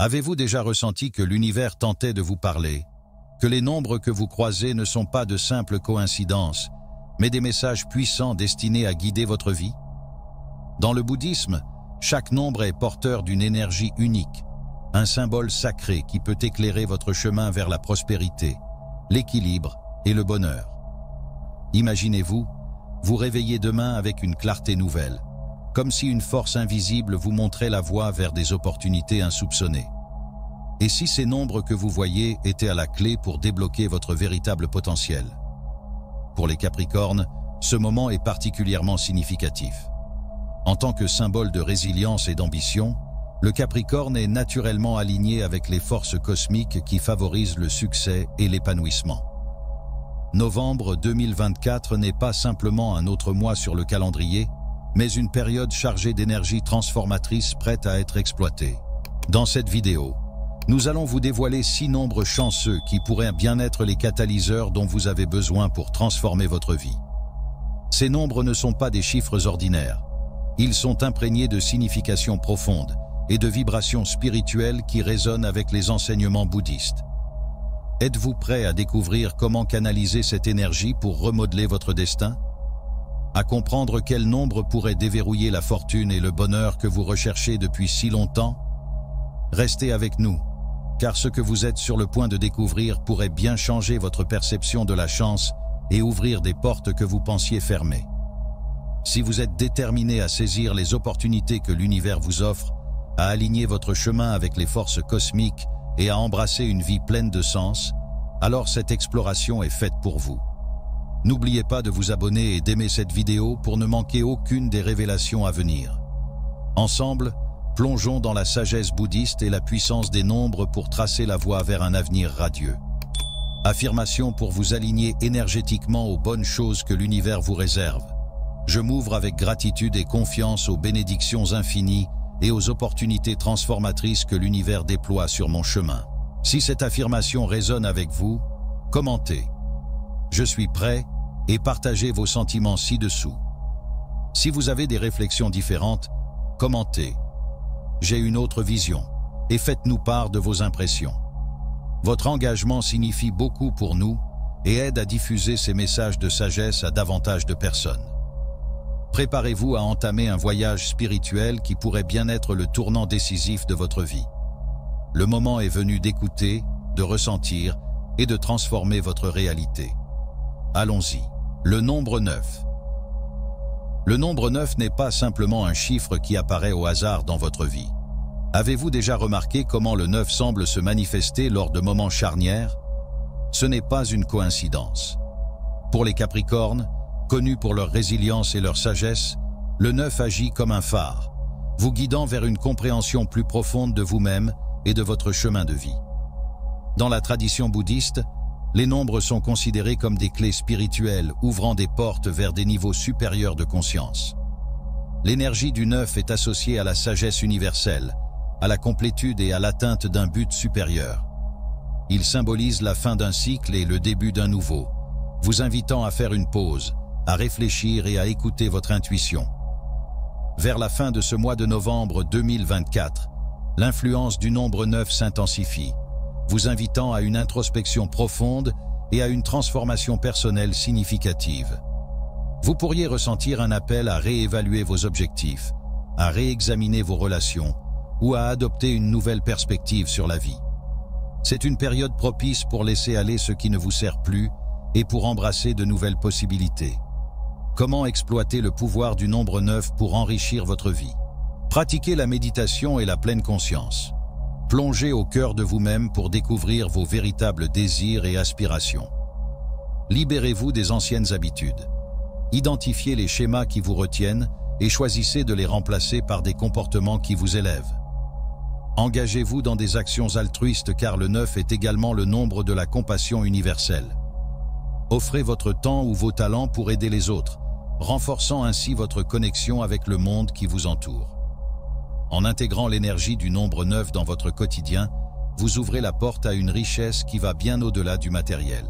Avez-vous déjà ressenti que l'univers tentait de vous parler, que les nombres que vous croisez ne sont pas de simples coïncidences, mais des messages puissants destinés à guider votre vie? Dans le bouddhisme, chaque nombre est porteur d'une énergie unique, un symbole sacré qui peut éclairer votre chemin vers la prospérité, l'équilibre et le bonheur. Imaginez-vous, vous réveillez demain avec une clarté nouvelle, comme si une force invisible vous montrait la voie vers des opportunités insoupçonnées. Et si ces nombres que vous voyez étaient à la clé pour débloquer votre véritable potentiel? Pour les Capricornes, ce moment est particulièrement significatif. En tant que symbole de résilience et d'ambition, le Capricorne est naturellement aligné avec les forces cosmiques qui favorisent le succès et l'épanouissement. Novembre 2024 n'est pas simplement un autre mois sur le calendrier, mais une période chargée d'énergie transformatrice prête à être exploitée. Dans cette vidéo, nous allons vous dévoiler 6 nombres chanceux qui pourraient bien être les catalyseurs dont vous avez besoin pour transformer votre vie. Ces nombres ne sont pas des chiffres ordinaires. Ils sont imprégnés de significations profondes et de vibrations spirituelles qui résonnent avec les enseignements bouddhistes. Êtes-vous prêt à découvrir comment canaliser cette énergie pour remodeler votre destin? À comprendre quel nombre pourrait déverrouiller la fortune et le bonheur que vous recherchez depuis si longtemps? Restez avec nous, car ce que vous êtes sur le point de découvrir pourrait bien changer votre perception de la chance et ouvrir des portes que vous pensiez fermées. Si vous êtes déterminé à saisir les opportunités que l'univers vous offre, à aligner votre chemin avec les forces cosmiques et à embrasser une vie pleine de sens, alors cette exploration est faite pour vous. N'oubliez pas de vous abonner et d'aimer cette vidéo pour ne manquer aucune des révélations à venir. Ensemble, plongeons dans la sagesse bouddhiste et la puissance des nombres pour tracer la voie vers un avenir radieux. Affirmation pour vous aligner énergétiquement aux bonnes choses que l'univers vous réserve. Je m'ouvre avec gratitude et confiance aux bénédictions infinies et aux opportunités transformatrices que l'univers déploie sur mon chemin. Si cette affirmation résonne avec vous, commentez. Je suis prêt et partagez vos sentiments ci-dessous. Si vous avez des réflexions différentes, commentez. J'ai une autre vision et faites-nous part de vos impressions. Votre engagement signifie beaucoup pour nous et aide à diffuser ces messages de sagesse à davantage de personnes. Préparez-vous à entamer un voyage spirituel qui pourrait bien être le tournant décisif de votre vie. Le moment est venu d'écouter, de ressentir et de transformer votre réalité. Allons-y. Le nombre 9. Le nombre 9 n'est pas simplement un chiffre qui apparaît au hasard dans votre vie. Avez-vous déjà remarqué comment le 9 semble se manifester lors de moments charnières? Ce n'est pas une coïncidence. Pour les Capricornes, connus pour leur résilience et leur sagesse, le 9 agit comme un phare, vous guidant vers une compréhension plus profonde de vous-même et de votre chemin de vie. Dans la tradition bouddhiste, les nombres sont considérés comme des clés spirituelles ouvrant des portes vers des niveaux supérieurs de conscience. L'énergie du 9 est associée à la sagesse universelle, à la complétude et à l'atteinte d'un but supérieur. Il symbolise la fin d'un cycle et le début d'un nouveau, vous invitant à faire une pause, à réfléchir et à écouter votre intuition. Vers la fin de ce mois de novembre 2024, l'influence du nombre 9 s'intensifie, vous invitant à une introspection profonde et à une transformation personnelle significative. Vous pourriez ressentir un appel à réévaluer vos objectifs, à réexaminer vos relations ou à adopter une nouvelle perspective sur la vie. C'est une période propice pour laisser aller ce qui ne vous sert plus et pour embrasser de nouvelles possibilités. Comment exploiter le pouvoir du nombre 9 pour enrichir votre vie? Pratiquez la méditation et la pleine conscience. Plongez au cœur de vous-même pour découvrir vos véritables désirs et aspirations. Libérez-vous des anciennes habitudes. Identifiez les schémas qui vous retiennent et choisissez de les remplacer par des comportements qui vous élèvent. Engagez-vous dans des actions altruistes car le 9 est également le nombre de la compassion universelle. Offrez votre temps ou vos talents pour aider les autres, renforçant ainsi votre connexion avec le monde qui vous entoure. En intégrant l'énergie du nombre 9 dans votre quotidien, vous ouvrez la porte à une richesse qui va bien au-delà du matériel.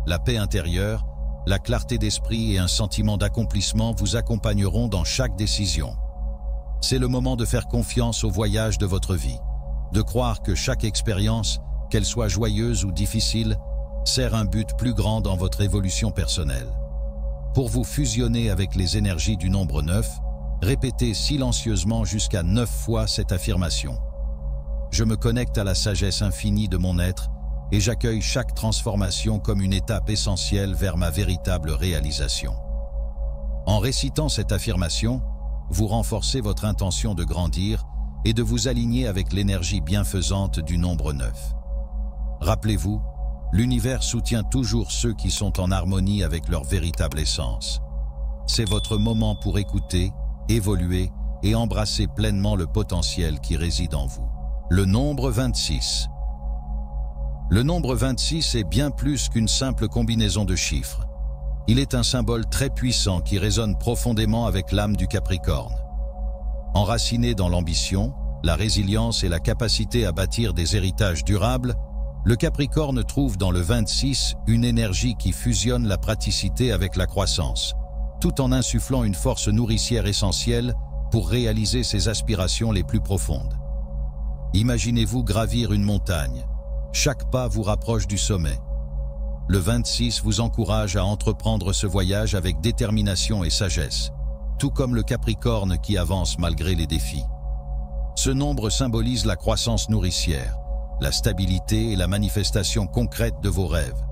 La paix intérieure, la clarté d'esprit et un sentiment d'accomplissement vous accompagneront dans chaque décision. C'est le moment de faire confiance au voyage de votre vie, de croire que chaque expérience, qu'elle soit joyeuse ou difficile, sert un but plus grand dans votre évolution personnelle. Pour vous fusionner avec les énergies du nombre 9, répétez silencieusement jusqu'à 9 fois cette affirmation. Je me connecte à la sagesse infinie de mon être et j'accueille chaque transformation comme une étape essentielle vers ma véritable réalisation. En récitant cette affirmation, vous renforcez votre intention de grandir et de vous aligner avec l'énergie bienfaisante du nombre 9. Rappelez-vous, l'univers soutient toujours ceux qui sont en harmonie avec leur véritable essence. C'est votre moment pour écouter, évoluer et embrasser pleinement le potentiel qui réside en vous. Le nombre 26. Le nombre 26 est bien plus qu'une simple combinaison de chiffres. Il est un symbole très puissant qui résonne profondément avec l'âme du Capricorne. Enraciné dans l'ambition, la résilience et la capacité à bâtir des héritages durables, le Capricorne trouve dans le 26 une énergie qui fusionne la praticité avec la croissance, tout en insufflant une force nourricière essentielle pour réaliser ses aspirations les plus profondes. Imaginez-vous gravir une montagne. Chaque pas vous rapproche du sommet. Le 26 vous encourage à entreprendre ce voyage avec détermination et sagesse, tout comme le Capricorne qui avance malgré les défis. Ce nombre symbolise la croissance nourricière, la stabilité et la manifestation concrète de vos rêves.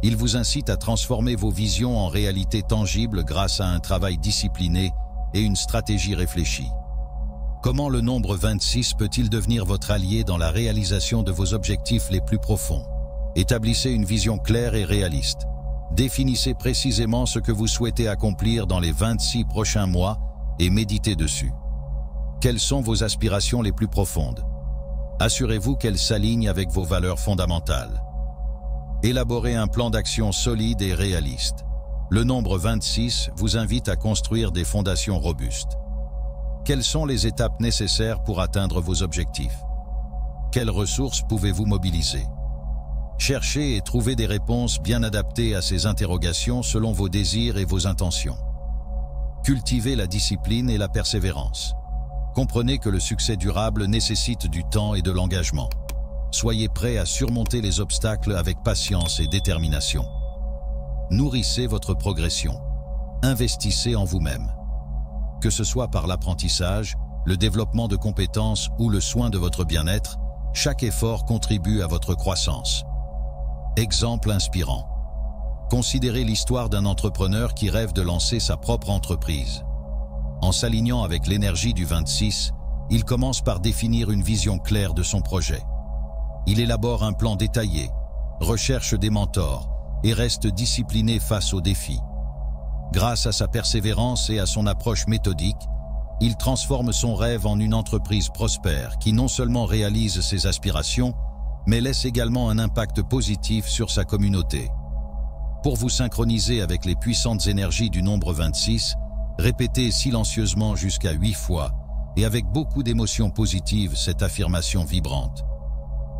Il vous incite à transformer vos visions en réalité tangible grâce à un travail discipliné et une stratégie réfléchie. Comment le nombre 26 peut-il devenir votre allié dans la réalisation de vos objectifs les plus profonds? Établissez une vision claire et réaliste. Définissez précisément ce que vous souhaitez accomplir dans les 26 prochains mois et méditez dessus. Quelles sont vos aspirations les plus profondes? Assurez-vous qu'elles s'alignent avec vos valeurs fondamentales. Élaborez un plan d'action solide et réaliste. Le nombre 26 vous invite à construire des fondations robustes. Quelles sont les étapes nécessaires pour atteindre vos objectifs? Quelles ressources pouvez-vous mobiliser? Cherchez et trouvez des réponses bien adaptées à ces interrogations selon vos désirs et vos intentions. Cultivez la discipline et la persévérance. Comprenez que le succès durable nécessite du temps et de l'engagement. Soyez prêts à surmonter les obstacles avec patience et détermination. Nourrissez votre progression. Investissez en vous-même. Que ce soit par l'apprentissage, le développement de compétences ou le soin de votre bien-être, chaque effort contribue à votre croissance. Exemple inspirant. Considérez l'histoire d'un entrepreneur qui rêve de lancer sa propre entreprise. En s'alignant avec l'énergie du 26, il commence par définir une vision claire de son projet. Il élabore un plan détaillé, recherche des mentors et reste discipliné face aux défis. Grâce à sa persévérance et à son approche méthodique, il transforme son rêve en une entreprise prospère qui non seulement réalise ses aspirations, mais laisse également un impact positif sur sa communauté. Pour vous synchroniser avec les puissantes énergies du nombre 26, répétez silencieusement jusqu'à 8 fois et avec beaucoup d'émotions positives cette affirmation vibrante.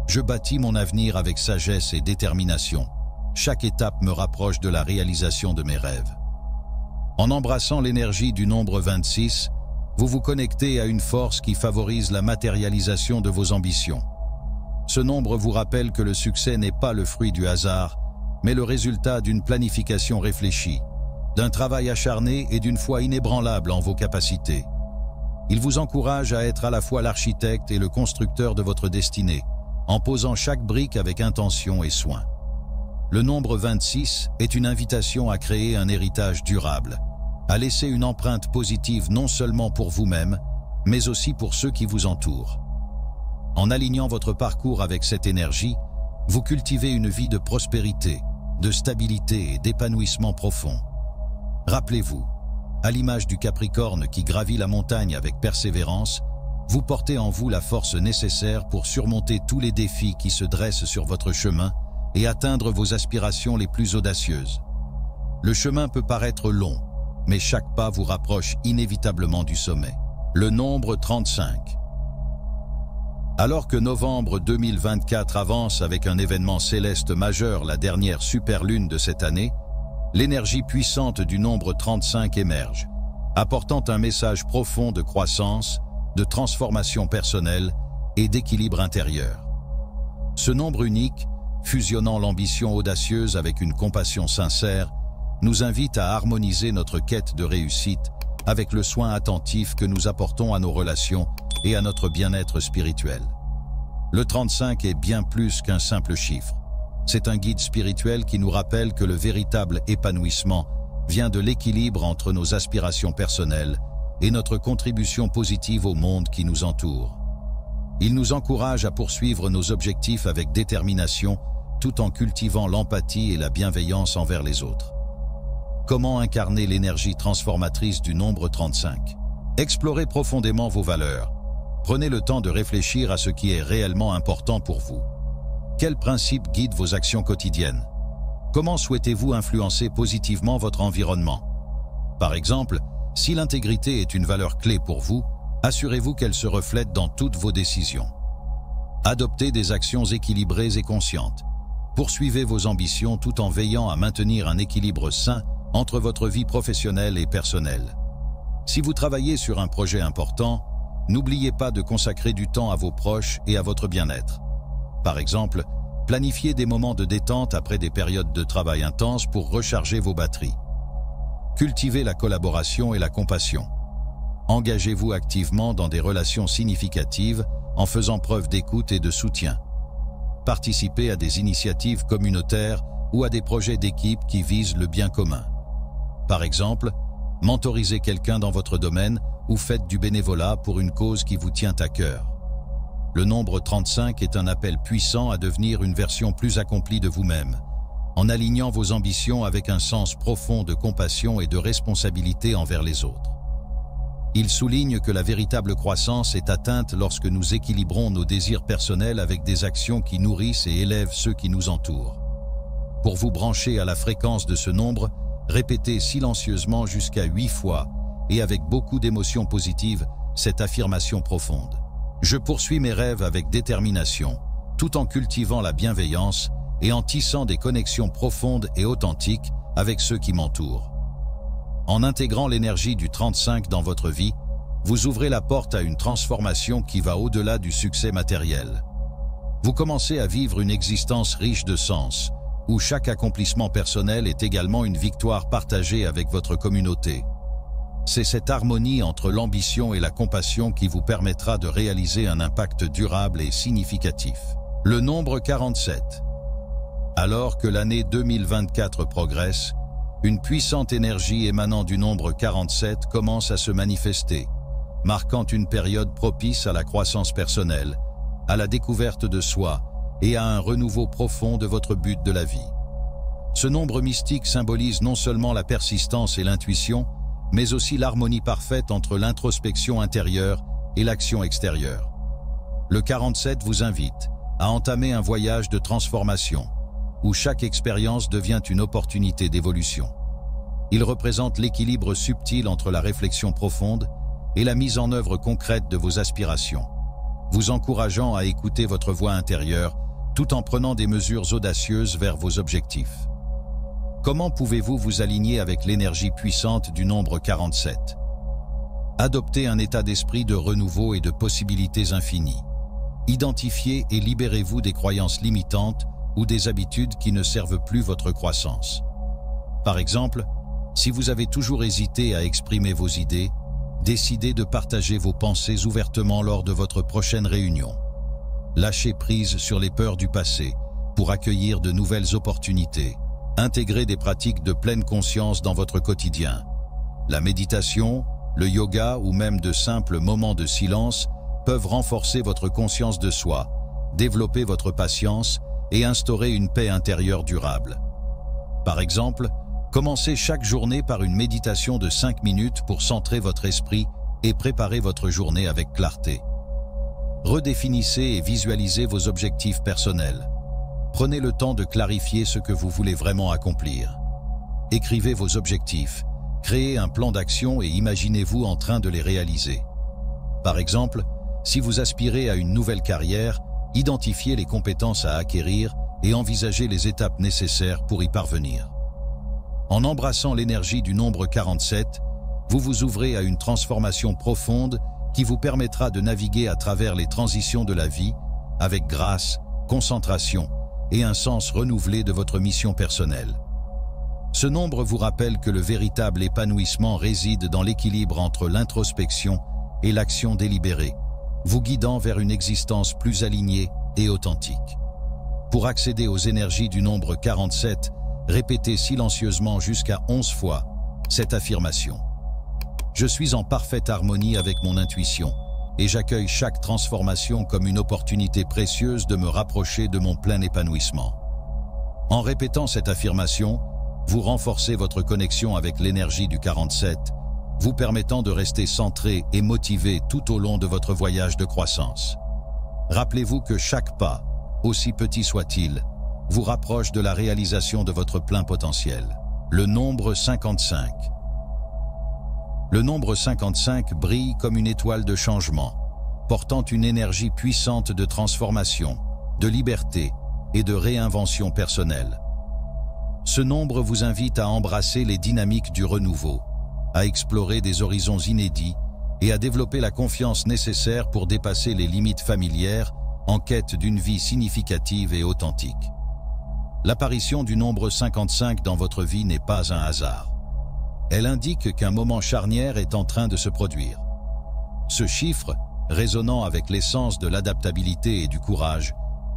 Je bâtis mon avenir avec sagesse et détermination. Chaque étape me rapproche de la réalisation de mes rêves. En embrassant l'énergie du nombre 26, vous vous connectez à une force qui favorise la matérialisation de vos ambitions. Ce nombre vous rappelle que le succès n'est pas le fruit du hasard, mais le résultat d'une planification réfléchie, d'un travail acharné et d'une foi inébranlable en vos capacités. Il vous encourage à être à la fois l'architecte et le constructeur de votre destinée, en posant chaque brique avec intention et soin. Le nombre 26 est une invitation à créer un héritage durable, à laisser une empreinte positive non seulement pour vous-même, mais aussi pour ceux qui vous entourent. En alignant votre parcours avec cette énergie, vous cultivez une vie de prospérité, de stabilité et d'épanouissement profond. Rappelez-vous, à l'image du Capricorne qui gravit la montagne avec persévérance, vous portez en vous la force nécessaire pour surmonter tous les défis qui se dressent sur votre chemin et atteindre vos aspirations les plus audacieuses. Le chemin peut paraître long, mais chaque pas vous rapproche inévitablement du sommet. Le nombre 35. Alors que novembre 2024 avance avec un événement céleste majeur, la dernière superlune de cette année, l'énergie puissante du nombre 35 émerge, apportant un message profond de croissance, de transformation personnelle et d'équilibre intérieur. Ce nombre unique, fusionnant l'ambition audacieuse avec une compassion sincère, nous invite à harmoniser notre quête de réussite avec le soin attentif que nous apportons à nos relations et à notre bien-être spirituel. Le 35 est bien plus qu'un simple chiffre. C'est un guide spirituel qui nous rappelle que le véritable épanouissement vient de l'équilibre entre nos aspirations personnelles et notre contribution positive au monde qui nous entoure. Il nous encourage à poursuivre nos objectifs avec détermination tout en cultivant l'empathie et la bienveillance envers les autres. Comment incarner l'énergie transformatrice du nombre 35? Explorez profondément vos valeurs. Prenez le temps de réfléchir à ce qui est réellement important pour vous. Quels principes guident vos actions quotidiennes? Comment souhaitez-vous influencer positivement votre environnement? Par exemple, si l'intégrité est une valeur clé pour vous, assurez-vous qu'elle se reflète dans toutes vos décisions. Adoptez des actions équilibrées et conscientes. Poursuivez vos ambitions tout en veillant à maintenir un équilibre sain entre votre vie professionnelle et personnelle. Si vous travaillez sur un projet important, n'oubliez pas de consacrer du temps à vos proches et à votre bien-être. Par exemple, planifiez des moments de détente après des périodes de travail intenses pour recharger vos batteries. Cultivez la collaboration et la compassion. Engagez-vous activement dans des relations significatives en faisant preuve d'écoute et de soutien. Participez à des initiatives communautaires ou à des projets d'équipe qui visent le bien commun. Par exemple, mentorisez quelqu'un dans votre domaine ou faites du bénévolat pour une cause qui vous tient à cœur. Le nombre 35 est un appel puissant à devenir une version plus accomplie de vous-même, en alignant vos ambitions avec un sens profond de compassion et de responsabilité envers les autres. Il souligne que la véritable croissance est atteinte lorsque nous équilibrons nos désirs personnels avec des actions qui nourrissent et élèvent ceux qui nous entourent. Pour vous brancher à la fréquence de ce nombre, répétez silencieusement jusqu'à 8 fois et avec beaucoup d'émotions positives cette affirmation profonde. Je poursuis mes rêves avec détermination, tout en cultivant la bienveillance et en tissant des connexions profondes et authentiques avec ceux qui m'entourent. En intégrant l'énergie du 35 dans votre vie, vous ouvrez la porte à une transformation qui va au-delà du succès matériel. Vous commencez à vivre une existence riche de sens, où chaque accomplissement personnel est également une victoire partagée avec votre communauté. C'est cette harmonie entre l'ambition et la compassion qui vous permettra de réaliser un impact durable et significatif. Le nombre 47. Alors que l'année 2024 progresse, une puissante énergie émanant du nombre 47 commence à se manifester, marquant une période propice à la croissance personnelle, à la découverte de soi et à un renouveau profond de votre but de la vie. Ce nombre mystique symbolise non seulement la persistance et l'intuition, mais aussi l'harmonie parfaite entre l'introspection intérieure et l'action extérieure. Le 47 vous invite à entamer un voyage de transformation, où chaque expérience devient une opportunité d'évolution. Il représente l'équilibre subtil entre la réflexion profonde et la mise en œuvre concrète de vos aspirations, vous encourageant à écouter votre voix intérieure tout en prenant des mesures audacieuses vers vos objectifs. Comment pouvez-vous vous aligner avec l'énergie puissante du nombre 47? Adoptez un état d'esprit de renouveau et de possibilités infinies. Identifiez et libérez-vous des croyances limitantes ou des habitudes qui ne servent plus votre croissance. Par exemple, si vous avez toujours hésité à exprimer vos idées, décidez de partager vos pensées ouvertement lors de votre prochaine réunion. Lâchez prise sur les peurs du passé pour accueillir de nouvelles opportunités. Intégrez des pratiques de pleine conscience dans votre quotidien. La méditation, le yoga ou même de simples moments de silence peuvent renforcer votre conscience de soi, développer votre patience et instaurer une paix intérieure durable. Par exemple, commencez chaque journée par une méditation de 5 minutes pour centrer votre esprit et préparer votre journée avec clarté. Redéfinissez et visualisez vos objectifs personnels. Prenez le temps de clarifier ce que vous voulez vraiment accomplir. Écrivez vos objectifs, créez un plan d'action et imaginez-vous en train de les réaliser. Par exemple, si vous aspirez à une nouvelle carrière, identifiez les compétences à acquérir et envisagez les étapes nécessaires pour y parvenir. En embrassant l'énergie du nombre 47, vous vous ouvrez à une transformation profonde qui vous permettra de naviguer à travers les transitions de la vie avec grâce, concentration et un sens renouvelé de votre mission personnelle. Ce nombre vous rappelle que le véritable épanouissement réside dans l'équilibre entre l'introspection et l'action délibérée, vous guidant vers une existence plus alignée et authentique. Pour accéder aux énergies du nombre 47, répétez silencieusement jusqu'à 11 fois cette affirmation. Je suis en parfaite harmonie avec mon intuition et j'accueille chaque transformation comme une opportunité précieuse de me rapprocher de mon plein épanouissement. En répétant cette affirmation, vous renforcez votre connexion avec l'énergie du 47, vous permettant de rester centré et motivé tout au long de votre voyage de croissance. Rappelez-vous que chaque pas, aussi petit soit-il, vous rapproche de la réalisation de votre plein potentiel. Le nombre 55. Le nombre 55 brille comme une étoile de changement, portant une énergie puissante de transformation, de liberté et de réinvention personnelle. Ce nombre vous invite à embrasser les dynamiques du renouveau, à explorer des horizons inédits et à développer la confiance nécessaire pour dépasser les limites familières en quête d'une vie significative et authentique. L'apparition du nombre 55 dans votre vie n'est pas un hasard. Elle indique qu'un moment charnière est en train de se produire. Ce chiffre, résonnant avec l'essence de l'adaptabilité et du courage,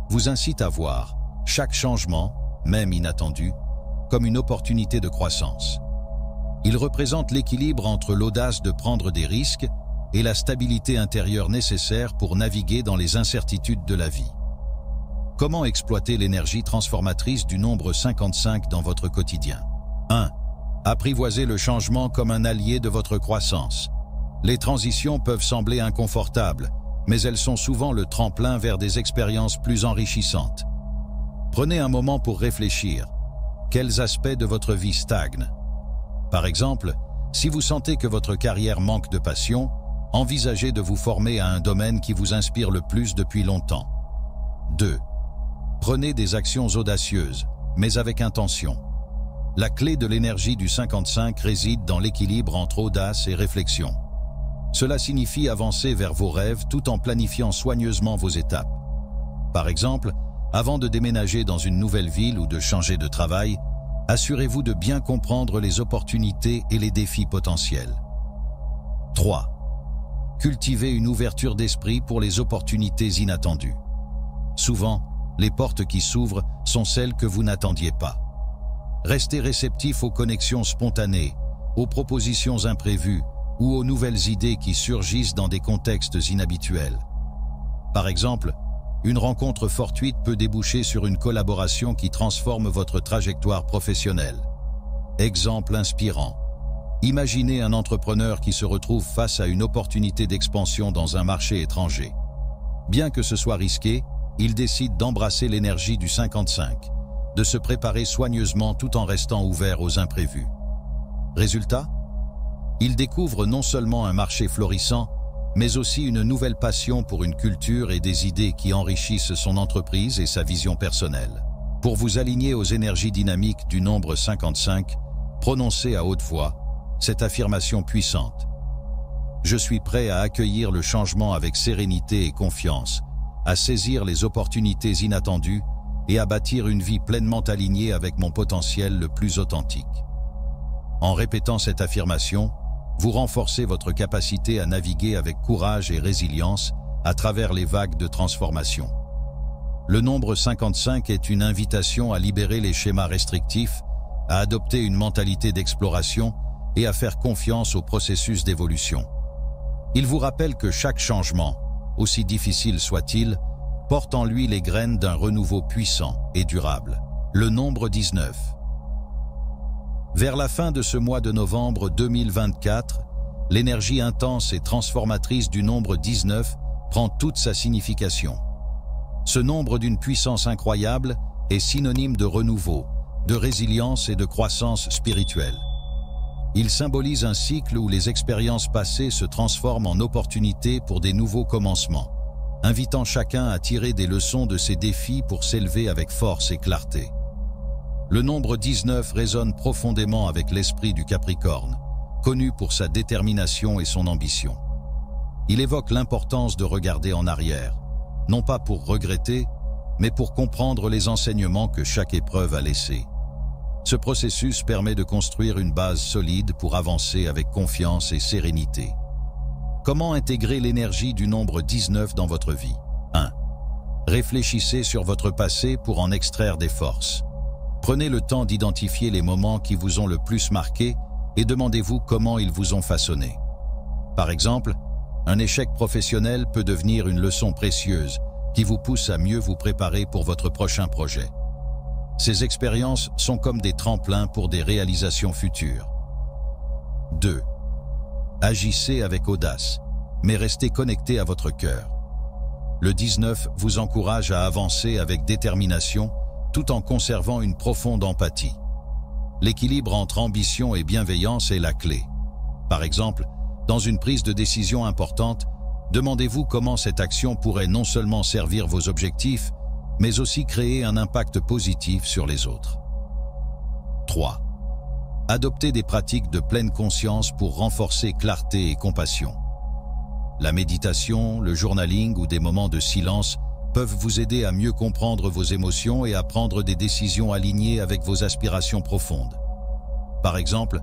vous incite à voir chaque changement, même inattendu, comme une opportunité de croissance. Il représente l'équilibre entre l'audace de prendre des risques et la stabilité intérieure nécessaire pour naviguer dans les incertitudes de la vie. Comment exploiter l'énergie transformatrice du nombre 55 dans votre quotidien? 1. Apprivoisez le changement comme un allié de votre croissance. Les transitions peuvent sembler inconfortables, mais elles sont souvent le tremplin vers des expériences plus enrichissantes. Prenez un moment pour réfléchir. Quels aspects de votre vie stagnent? Par exemple, si vous sentez que votre carrière manque de passion, envisagez de vous former à un domaine qui vous inspire le plus depuis longtemps. 2. Prenez des actions audacieuses, mais avec intention. La clé de l'énergie du 55 réside dans l'équilibre entre audace et réflexion. Cela signifie avancer vers vos rêves tout en planifiant soigneusement vos étapes. Par exemple, avant de déménager dans une nouvelle ville ou de changer de travail, assurez-vous de bien comprendre les opportunités et les défis potentiels. 3. Cultivez une ouverture d'esprit pour les opportunités inattendues. Souvent, les portes qui s'ouvrent sont celles que vous n'attendiez pas. Restez réceptif aux connexions spontanées, aux propositions imprévues ou aux nouvelles idées qui surgissent dans des contextes inhabituels. Par exemple, une rencontre fortuite peut déboucher sur une collaboration qui transforme votre trajectoire professionnelle. Exemple inspirant. Imaginez un entrepreneur qui se retrouve face à une opportunité d'expansion dans un marché étranger. Bien que ce soit risqué, il décide d'embrasser l'énergie du 55, de se préparer soigneusement tout en restant ouvert aux imprévus. Résultat? Il découvre non seulement un marché florissant, mais aussi une nouvelle passion pour une culture et des idées qui enrichissent son entreprise et sa vision personnelle. Pour vous aligner aux énergies dynamiques du nombre 55, prononcez à haute voix cette affirmation puissante. Je suis prêt à accueillir le changement avec sérénité et confiance, à saisir les opportunités inattendues et à bâtir une vie pleinement alignée avec mon potentiel le plus authentique. En répétant cette affirmation, vous renforcez votre capacité à naviguer avec courage et résilience à travers les vagues de transformation. Le nombre 55 est une invitation à libérer les schémas restrictifs, à adopter une mentalité d'exploration et à faire confiance au processus d'évolution. Il vous rappelle que chaque changement, aussi difficile soit-il, porte en lui les graines d'un renouveau puissant et durable. Le nombre 19. Vers la fin de ce mois de novembre 2024, l'énergie intense et transformatrice du nombre 19 prend toute sa signification. Ce nombre d'une puissance incroyable est synonyme de renouveau, de résilience et de croissance spirituelle. Il symbolise un cycle où les expériences passées se transforment en opportunités pour des nouveaux commencements, invitant chacun à tirer des leçons de ces défis pour s'élever avec force et clarté. Le nombre 19 résonne profondément avec l'esprit du Capricorne, connu pour sa détermination et son ambition. Il évoque l'importance de regarder en arrière, non pas pour regretter, mais pour comprendre les enseignements que chaque épreuve a laissés. Ce processus permet de construire une base solide pour avancer avec confiance et sérénité. Comment intégrer l'énergie du nombre 19 dans votre vie? 1. Réfléchissez sur votre passé pour en extraire des forces. Prenez le temps d'identifier les moments qui vous ont le plus marqué et demandez-vous comment ils vous ont façonné. Par exemple, un échec professionnel peut devenir une leçon précieuse qui vous pousse à mieux vous préparer pour votre prochain projet. Ces expériences sont comme des tremplins pour des réalisations futures. 2. Agissez avec audace, mais restez connecté à votre cœur. Le 19 vous encourage à avancer avec détermination tout en conservant une profonde empathie. L'équilibre entre ambition et bienveillance est la clé. Par exemple, dans une prise de décision importante, demandez-vous comment cette action pourrait non seulement servir vos objectifs, mais aussi créer un impact positif sur les autres. 3. Adoptez des pratiques de pleine conscience pour renforcer clarté et compassion. La méditation, le journaling ou des moments de silence peuvent vous aider à mieux comprendre vos émotions et à prendre des décisions alignées avec vos aspirations profondes. Par exemple,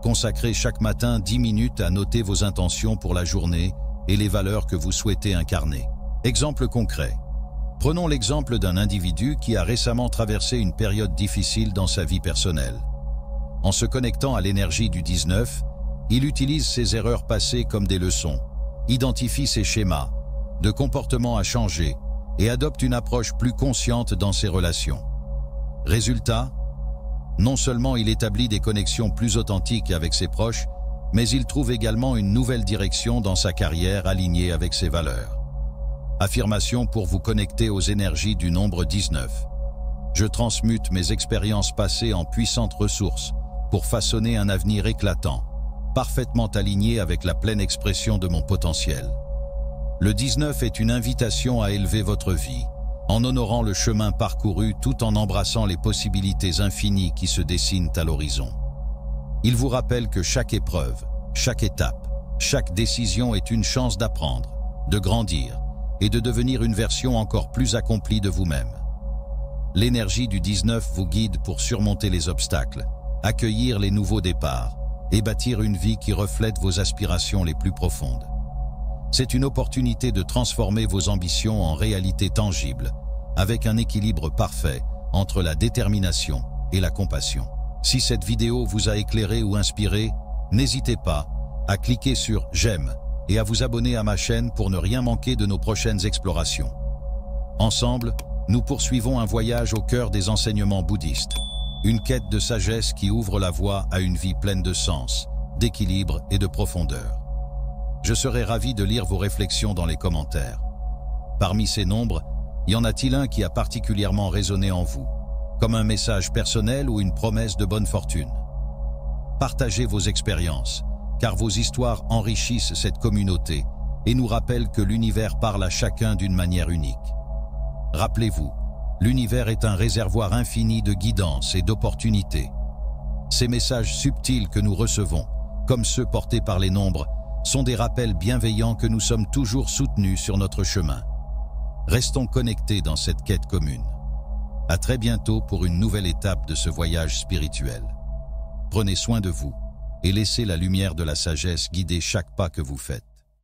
consacrez chaque matin 10 minutes à noter vos intentions pour la journée et les valeurs que vous souhaitez incarner. Exemple concret. Prenons l'exemple d'un individu qui a récemment traversé une période difficile dans sa vie personnelle. En se connectant à l'énergie du 19, il utilise ses erreurs passées comme des leçons, identifie ses schémas, de comportements à changer et adopte une approche plus consciente dans ses relations. Résultat, non seulement il établit des connexions plus authentiques avec ses proches, mais il trouve également une nouvelle direction dans sa carrière alignée avec ses valeurs. Affirmation pour vous connecter aux énergies du nombre 19. Je transmute mes expériences passées en puissantes ressources pour façonner un avenir éclatant, parfaitement aligné avec la pleine expression de mon potentiel. Le 19 est une invitation à élever votre vie, en honorant le chemin parcouru tout en embrassant les possibilités infinies qui se dessinent à l'horizon. Il vous rappelle que chaque épreuve, chaque étape, chaque décision est une chance d'apprendre, de grandir et de devenir une version encore plus accomplie de vous-même. L'énergie du 19 vous guide pour surmonter les obstacles, accueillir les nouveaux départs et bâtir une vie qui reflète vos aspirations les plus profondes. C'est une opportunité de transformer vos ambitions en réalité tangible, avec un équilibre parfait entre la détermination et la compassion. Si cette vidéo vous a éclairé ou inspiré, n'hésitez pas à cliquer sur « J'aime » et à vous abonner à ma chaîne pour ne rien manquer de nos prochaines explorations. Ensemble, nous poursuivons un voyage au cœur des enseignements bouddhistes, une quête de sagesse qui ouvre la voie à une vie pleine de sens, d'équilibre et de profondeur. Je serai ravi de lire vos réflexions dans les commentaires. Parmi ces nombres, y en a-t-il un qui a particulièrement résonné en vous, comme un message personnel ou une promesse de bonne fortune? Partagez vos expériences, car vos histoires enrichissent cette communauté et nous rappellent que l'univers parle à chacun d'une manière unique. Rappelez-vous, l'univers est un réservoir infini de guidance et d'opportunités. Ces messages subtils que nous recevons, comme ceux portés par les nombres, sont des rappels bienveillants que nous sommes toujours soutenus sur notre chemin. Restons connectés dans cette quête commune. À très bientôt pour une nouvelle étape de ce voyage spirituel. Prenez soin de vous et laissez la lumière de la sagesse guider chaque pas que vous faites.